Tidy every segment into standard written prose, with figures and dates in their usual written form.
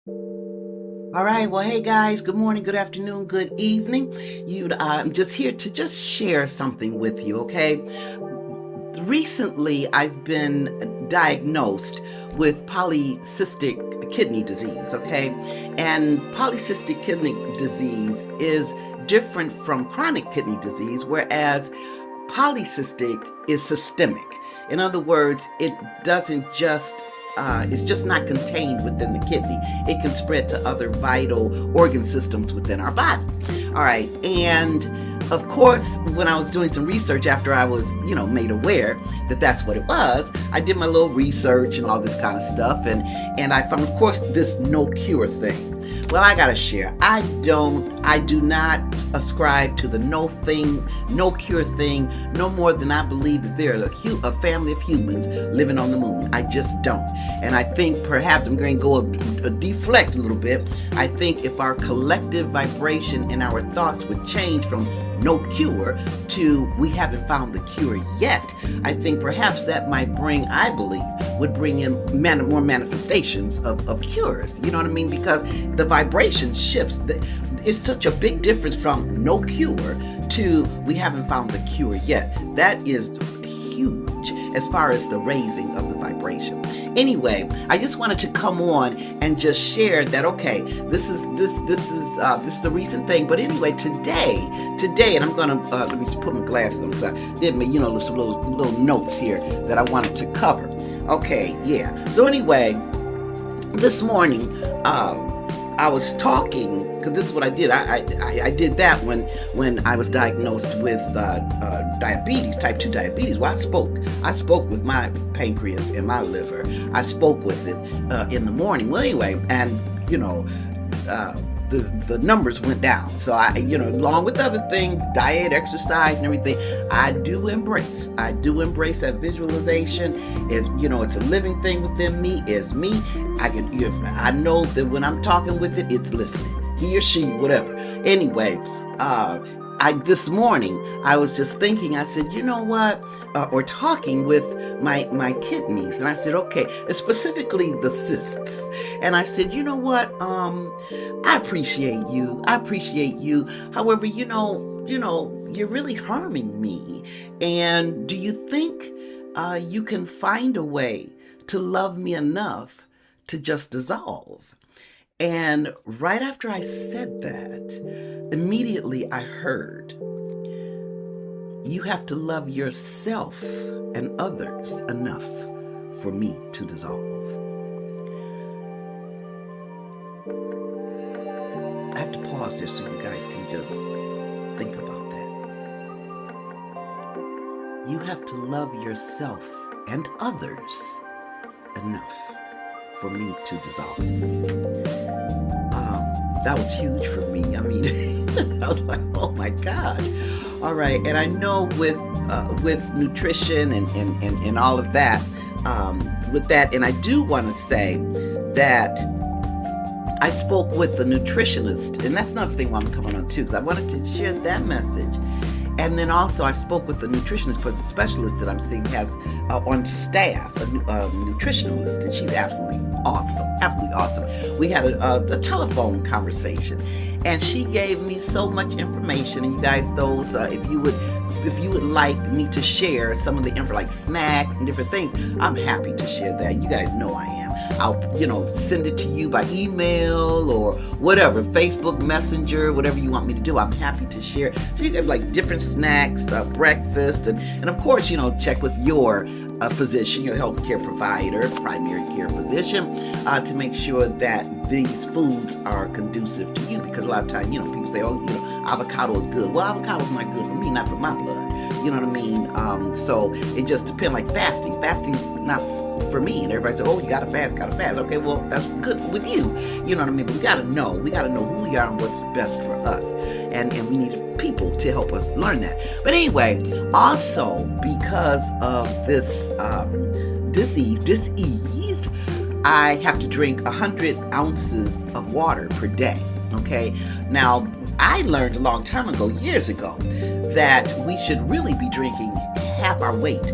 All right. Well, hey guys, good morning, good afternoon, good evening. I'm just here to just share something with you, okay? Recently, I've been diagnosed with polycystic kidney disease, okay? And polycystic kidney disease is different from chronic kidney disease, whereas polycystic is systemic. In other words, it doesn't just it's just not contained within the kidney. It can spread to other vital organ systems within our body. All right, and of course, when I was doing some research after I was, made aware that that's what it was, I did my little research and all this kind of stuff, and I found, of course, this no cure thing. Well, I gotta share. I do not ascribe to the no cure thing, no more than I believe that there are a family of humans living on the moon. I just don't. And I think perhaps I'm going to go deflect a little bit. I think if our collective vibration and our thoughts would change from no cure to we haven't found the cure yet, I think perhaps that might would bring in more manifestations of cures. You know what I mean? Because the vibration shifts. It's such a big difference from no cure to we haven't found the cure yet. That is huge as far as the raising of the vibration. Anyway, I just wanted to come on and just share that. Okay, this is a recent thing. But anyway, today, and I'm gonna let me just put my glasses on because I did some little notes here that I wanted to cover. Okay, yeah. So anyway, this morning, I was talking because this is what I did. I did that when I was diagnosed with diabetes, type 2 diabetes. Well, I spoke with my pancreas and my liver. I spoke with it in the morning. Well, anyway, and the numbers went down. So along with other things, diet, exercise, and everything, I do embrace that visualization. If it's a living thing within me, it's me. I know that when I'm talking with it, it's listening. He or she, whatever. Anyway, this morning I was just thinking. I said, you know what? Or talking with my kidneys, and I said, okay, specifically the cysts. And I said, you know what? I appreciate you. However, you're really harming me. And do you think you can find a way to love me enough to just dissolve? And right after I said that, immediately I heard, you have to love yourself and others enough for me to dissolve. I have to pause there so you guys can just think about that. You have to love yourself and others enough for me to dissolve. That was huge for me. I mean, I was like, oh my God. All right. And I know with nutrition and all of that, with that, and I do want to say that I spoke with the nutritionist, and that's another thing why I'm coming on too, because I wanted to share that message. And then also I spoke with the nutritionist, but the specialist that I'm seeing has on staff, a nutritionalist, and she's absolutely awesome. We had a telephone conversation, and she gave me so much information. And you guys, if you would like me to share some of the info, like snacks and different things, I'm happy to share that. You guys know I am. I'll send it to you by email or whatever, Facebook Messenger, whatever you want me to do. I'm happy to share. So you get different snacks, breakfast, and of course, check with your physician, your healthcare provider, primary care physician, to make sure that these foods are conducive to you. Because a lot of times, people say, avocado is good. Well, avocado is not good for me, not for my blood. You know what I mean? So it just depends. Like fasting. Fasting's not for me. And everybody says, oh, you gotta fast. Okay, well, that's good with you. You know what I mean? But we gotta know who we are and what's best for us. And we need people to help us learn that. But anyway, also because of this disease, I have to drink 100 ounces of water per day. Okay. Now, I learned a long time ago, years ago, that we should really be drinking half our weight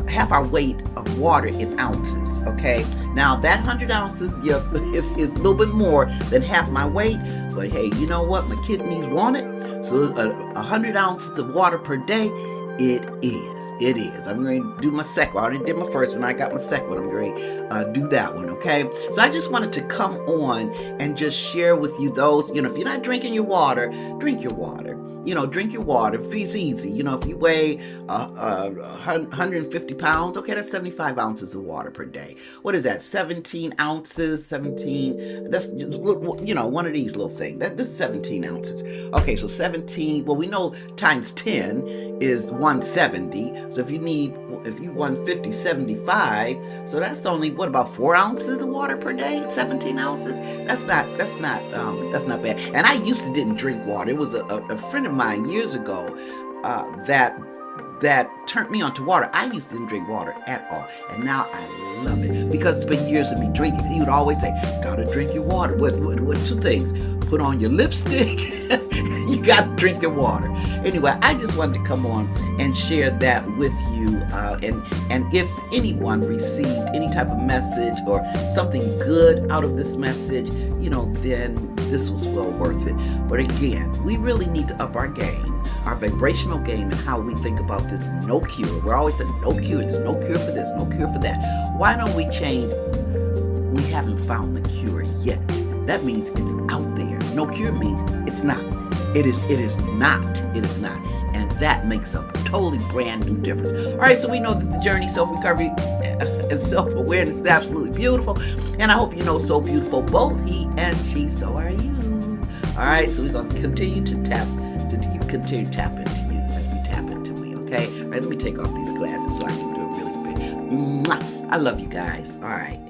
half our weight of water in ounces. Okay, now that 100 ounces, yeah, is a little bit more than half my weight. But hey, you know what? My kidneys want it. So 100 ounces of water per day. It is. It is. I'm going to do my second one. I already did my first one. I got my second one. I'm going to do that one, okay? So I just wanted to come on and just share with you those, if you're not drinking your water, drink your water. Drink your water. It's easy. If you weigh 150 pounds, okay, that's 75 ounces of water per day. What is that? 17 ounces, 17, that's, one of these little things. This is 17 ounces. Okay, so 17, well, we know times 10 is 170. So if you want 50, 75, so that's only, what, about 4 ounces of water per day? 17 ounces? That's not bad. And I used to didn't drink water. It was a friend of mine years ago that turned me on to water. I used to didn't drink water at all, and now I love it because it's been years of me drinking. He would always say, "Gotta drink your water." What two things? Put on your lipstick. You gotta drink your water. Anyway, I just wanted to come on and share that with you. And if anyone received any type of message or something good out of this message, then this was well worth it. But again, we really need to up our game, our vibrational game, and how we think about this no cure. We're always saying no cure. There's no cure for this, no cure for that. Why don't we change? We haven't found the cure yet. That means it's out there. No cure means it's not. It is not. It is not. And that makes a totally brand new difference. All right, so we know that the journey, self-recovery, and self-awareness is absolutely beautiful. And I hope you know so beautiful, both he and she, so are you. All right, so we're going to continue to tap into you as you tap into me, okay? All right, let me take off these glasses so I can do it really big. Mwah! I love you guys. All right.